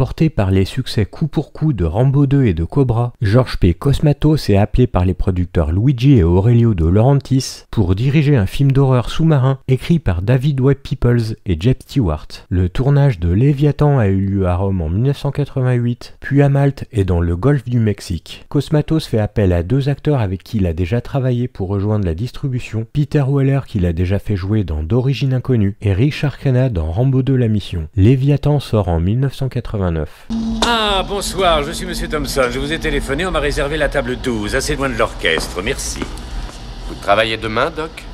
Porté par les succès coup pour coup de Rambo 2 et de Cobra, George P. Cosmatos est appelé par les producteurs Luigi et Aurelio de Laurentiis pour diriger un film d'horreur sous-marin écrit par David Webb Peoples et Jeb Stewart. Le tournage de Léviathan a eu lieu à Rome en 1988, puis à Malte et dans le golfe du Mexique. Cosmatos fait appel à deux acteurs avec qui il a déjà travaillé pour rejoindre la distribution, Peter Weller qu'il a déjà fait jouer dans D'origine inconnue et Richard Crenna dans Rambo 2 la mission. Léviathan sort en 1989. Ah, bonsoir, je suis Monsieur Thompson. Je vous ai téléphoné, on m'a réservé la table 12, assez loin de l'orchestre, merci. Vous travaillez demain, Doc?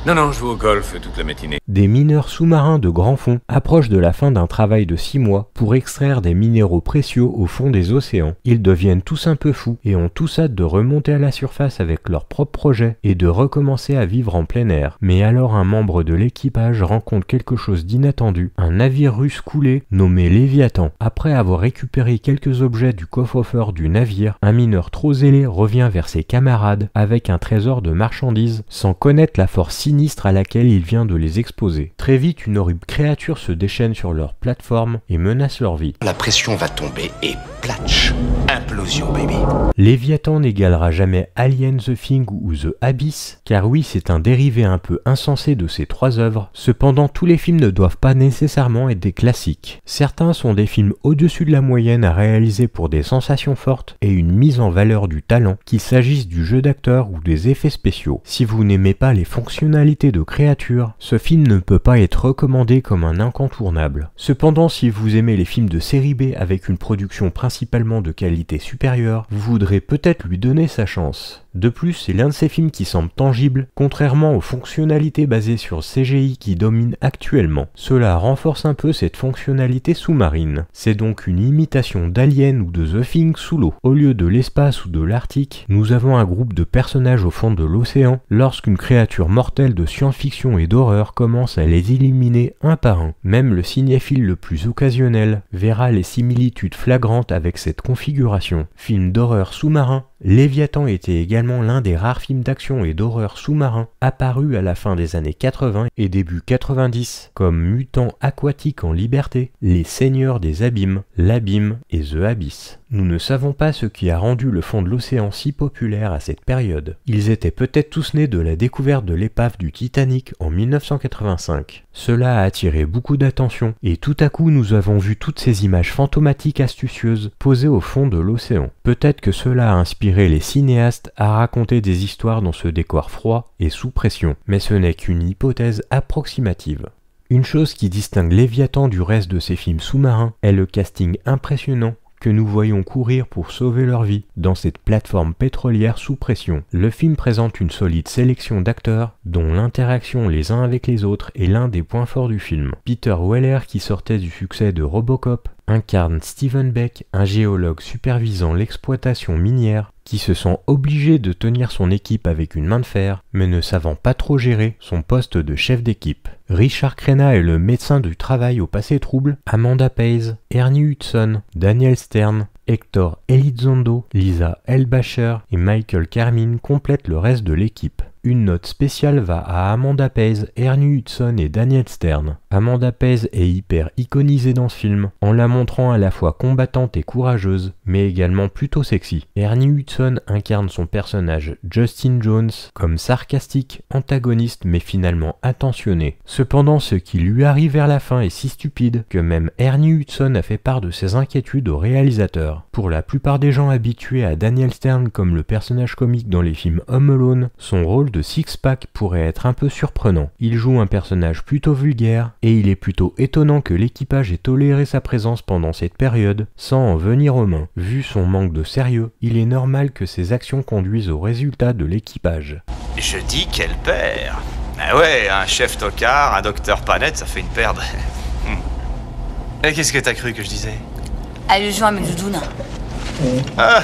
Non, je joue au golf toute la matinée. Des mineurs sous-marins de grand fond approchent de la fin d'un travail de 6 mois pour extraire des minéraux précieux au fond des océans. Ils deviennent tous un peu fous et ont tous hâte de remonter à la surface avec leur propre projet et de recommencer à vivre en plein air. Mais alors un membre de l'équipage rencontre quelque chose d'inattendu, un navire russe coulé nommé Léviathan. Après avoir récupéré quelques objets du coffre-fort du navire, un mineur trop zélé revient vers ses camarades avec un trésor de marchandises sans connaître la force sinistre à laquelle il vient de les exposer. Très vite, une horrible créature se déchaîne sur leur plateforme et menace leur vie. La pression va tomber et platch, implosion, baby. Léviathan n'égalera jamais Alien the Thing ou The Abyss, car oui, c'est un dérivé un peu insensé de ces trois œuvres. Cependant, tous les films ne doivent pas nécessairement être des classiques. Certains sont des films au-dessus de la moyenne à réaliser pour des sensations fortes et une mise en valeur du talent, qu'il s'agisse du jeu d'acteur ou des effets spéciaux. Si vous n'aimez pas les fonctionnalités de créatures, ce film ne peut pas être recommandé comme un incontournable. Cependant, si vous aimez les films de série B avec une production principalement de qualité supérieure, vous voudrez peut-être lui donner sa chance. De plus, c'est l'un de ces films qui semble tangible, contrairement aux fonctionnalités basées sur CGI qui dominent actuellement. Cela renforce un peu cette fonctionnalité sous-marine. C'est donc une imitation d'Alien ou de The Thing sous l'eau. Au lieu de l'espace ou de l'Arctique, nous avons un groupe de personnages au fond de l'océan, lorsqu'une créature mortelle de science-fiction et d'horreur commence à les éliminer un par un. Même le cinéphile le plus occasionnel verra les similitudes flagrantes avec cette configuration. Film d'horreur sous-marin, Léviathan était également l'un des rares films d'action et d'horreur sous-marin apparus à la fin des années 80 et début 90, comme Mutants aquatiques en liberté, Les Seigneurs des Abîmes, L'Abîme et The Abyss. Nous ne savons pas ce qui a rendu le fond de l'océan si populaire à cette période. Ils étaient peut-être tous nés de la découverte de l'épave du Titanic en 1985. Cela a attiré beaucoup d'attention et tout à coup nous avons vu toutes ces images fantomatiques astucieuses posées au fond de l'océan. Peut-être que cela a inspiré les cinéastes à raconter des histoires dans ce décor froid et sous pression, mais ce n'est qu'une hypothèse approximative. Une chose qui distingue Léviathan du reste de ses films sous-marins est le casting impressionnant que nous voyons courir pour sauver leur vie dans cette plateforme pétrolière sous pression. Le film présente une solide sélection d'acteurs dont l'interaction les uns avec les autres est l'un des points forts du film. Peter Weller, qui sortait du succès de Robocop, incarne Steven Beck, un géologue supervisant l'exploitation minière qui se sent obligé de tenir son équipe avec une main de fer, mais ne savant pas trop gérer son poste de chef d'équipe. Richard Crenna est le médecin du travail au passé trouble, Amanda Pays, Ernie Hudson, Daniel Stern, Hector Elizondo, Lisa Elbacher et Michael Carmine complètent le reste de l'équipe. Une note spéciale va à Amanda Pays, Ernie Hudson et Daniel Stern. Amanda Pays est hyper iconisée dans ce film, en la montrant à la fois combattante et courageuse, mais également plutôt sexy. Ernie Hudson incarne son personnage Justin Jones comme sarcastique, antagoniste mais finalement attentionné. Cependant, ce qui lui arrive vers la fin est si stupide que même Ernie Hudson a fait part de ses inquiétudes au réalisateur. Pour la plupart des gens habitués à Daniel Stern comme le personnage comique dans les films Home Alone, son rôle de six-pack pourrait être un peu surprenant. Il joue un personnage plutôt vulgaire et il est plutôt étonnant que l'équipage ait toléré sa présence pendant cette période sans en venir aux mains. Vu son manque de sérieux, il est normal que ses actions conduisent au résultat de l'équipage. Je dis quelle paire. Ah ouais, un chef tocard, un docteur pas net, ça fait une paire de... Et qu'est-ce que t'as cru que je disais? Allez, joins mes doudounes. Ah.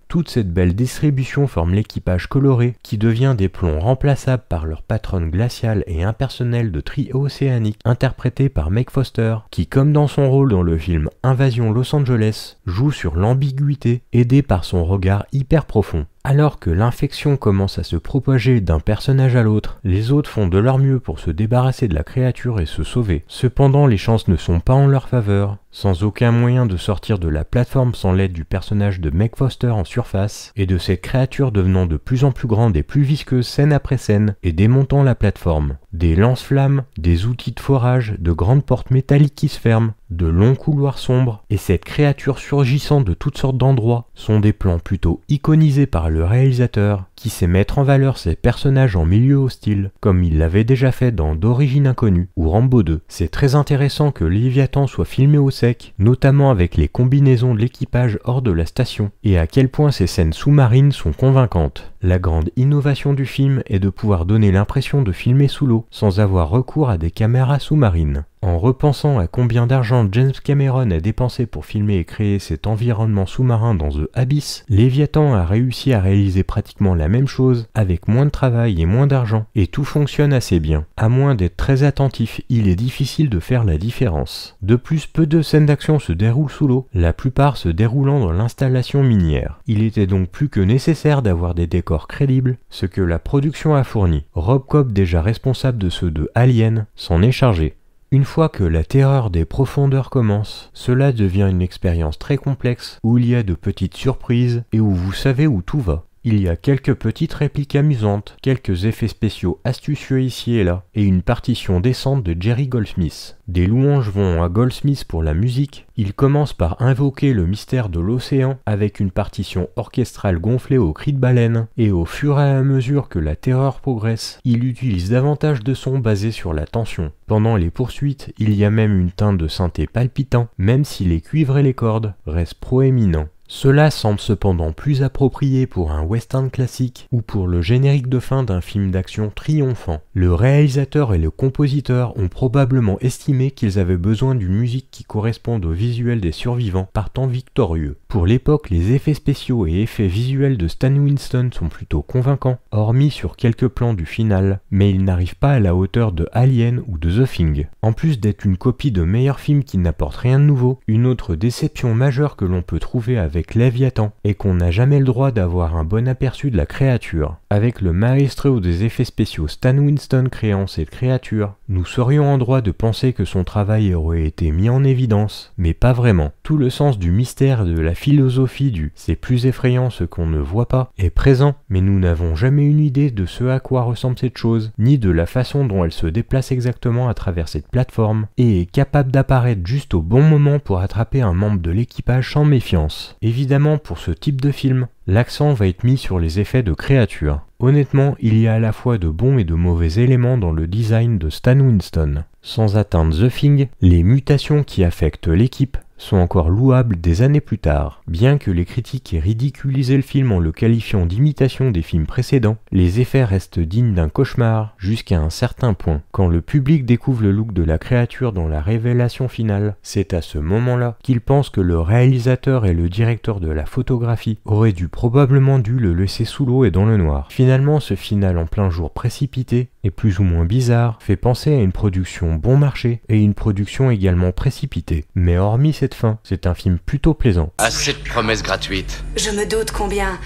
Toute cette belle distribution forme l'équipage coloré qui devient des plombs remplaçables par leur patronne glaciale et impersonnelle de tri-océanique interprétée par Meg Foster qui, comme dans son rôle dans le film Invasion Los Angeles, joue sur l'ambiguïté aidée par son regard hyper profond. Alors que l'infection commence à se propager d'un personnage à l'autre, les autres font de leur mieux pour se débarrasser de la créature et se sauver. Cependant, les chances ne sont pas en leur faveur. Sans aucun moyen de sortir de la plateforme sans l'aide du personnage de Meg Foster en surface, et de cette créature devenant de plus en plus grande et plus visqueuse scène après scène, et démontant la plateforme. Des lance-flammes, des outils de forage, de grandes portes métalliques qui se ferment, de longs couloirs sombres, et cette créature surgissant de toutes sortes d'endroits, sont des plans plutôt iconisés par le réalisateur, qui sait mettre en valeur ses personnages en milieu hostile, comme il l'avait déjà fait dans D'origine inconnue ou Rambo 2. C'est très intéressant que Léviathan soit filmé au sec, notamment avec les combinaisons de l'équipage hors de la station, et à quel point ces scènes sous-marines sont convaincantes. La grande innovation du film est de pouvoir donner l'impression de filmer sous l'eau, sans avoir recours à des caméras sous-marines. En repensant à combien d'argent James Cameron a dépensé pour filmer et créer cet environnement sous-marin dans The Abyss, Léviathan a réussi à réaliser pratiquement la même chose, avec moins de travail et moins d'argent, et tout fonctionne assez bien. À moins d'être très attentif, il est difficile de faire la différence. De plus, peu de scènes d'action se déroulent sous l'eau, la plupart se déroulant dans l'installation minière. Il était donc plus que nécessaire d'avoir des décors crédibles, ce que la production a fourni. Rob Cobb, déjà responsable de ceux de Alien, s'en est chargé. Une fois que la terreur des profondeurs commence, cela devient une expérience très complexe où il y a de petites surprises et où vous savez où tout va. Il y a quelques petites répliques amusantes, quelques effets spéciaux astucieux ici et là, et une partition décente de Jerry Goldsmith. Des louanges vont à Goldsmith pour la musique. Il commence par invoquer le mystère de l'océan avec une partition orchestrale gonflée au cri de baleine, et au fur et à mesure que la terreur progresse, il utilise davantage de sons basés sur la tension. Pendant les poursuites, il y a même une teinte de synthé palpitant, même si les cuivres et les cordes restent proéminents. Cela semble cependant plus approprié pour un western classique ou pour le générique de fin d'un film d'action triomphant. Le réalisateur et le compositeur ont probablement estimé qu'ils avaient besoin d'une musique qui corresponde au visuel des survivants partant victorieux. Pour l'époque, les effets spéciaux et effets visuels de Stan Winston sont plutôt convaincants, hormis sur quelques plans du final, mais ils n'arrivent pas à la hauteur de Alien ou de The Thing. En plus d'être une copie de meilleurs films qui n'apportent rien de nouveau, une autre déception majeure que l'on peut trouver avec Léviathan est qu'on n'a jamais le droit d'avoir un bon aperçu de la créature. Avec le maestro des effets spéciaux Stan Winston créant cette créature, nous serions en droit de penser que son travail aurait été mis en évidence, mais pas vraiment. Tout le sens du mystère et de la philosophie du « c'est plus effrayant ce qu'on ne voit pas » est présent, mais nous n'avons jamais une idée de ce à quoi ressemble cette chose, ni de la façon dont elle se déplace exactement à travers cette plateforme, et est capable d'apparaître juste au bon moment pour attraper un membre de l'équipage sans méfiance. Évidemment, pour ce type de film, l'accent va être mis sur les effets de créatures. Honnêtement, il y a à la fois de bons et de mauvais éléments dans le design de Stan Winston. Sans atteindre The Thing, les mutations qui affectent l'équipe sont encore louables des années plus tard. Bien que les critiques aient ridiculisé le film en le qualifiant d'imitation des films précédents, les effets restent dignes d'un cauchemar jusqu'à un certain point. Quand le public découvre le look de la créature dans la révélation finale, c'est à ce moment-là qu'il pense que le réalisateur et le directeur de la photographie auraient probablement dû le laisser sous l'eau et dans le noir. Finalement, ce final en plein jour précipité et plus ou moins bizarre fait penser à une production bon marché et une production également précipitée. Mais hormis cette fin, c'est un film plutôt plaisant. Assez de promesses gratuites. Je me doute combien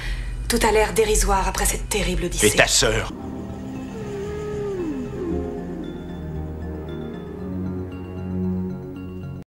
tout a l'air dérisoire après cette terrible odyssée. Et ta sœur?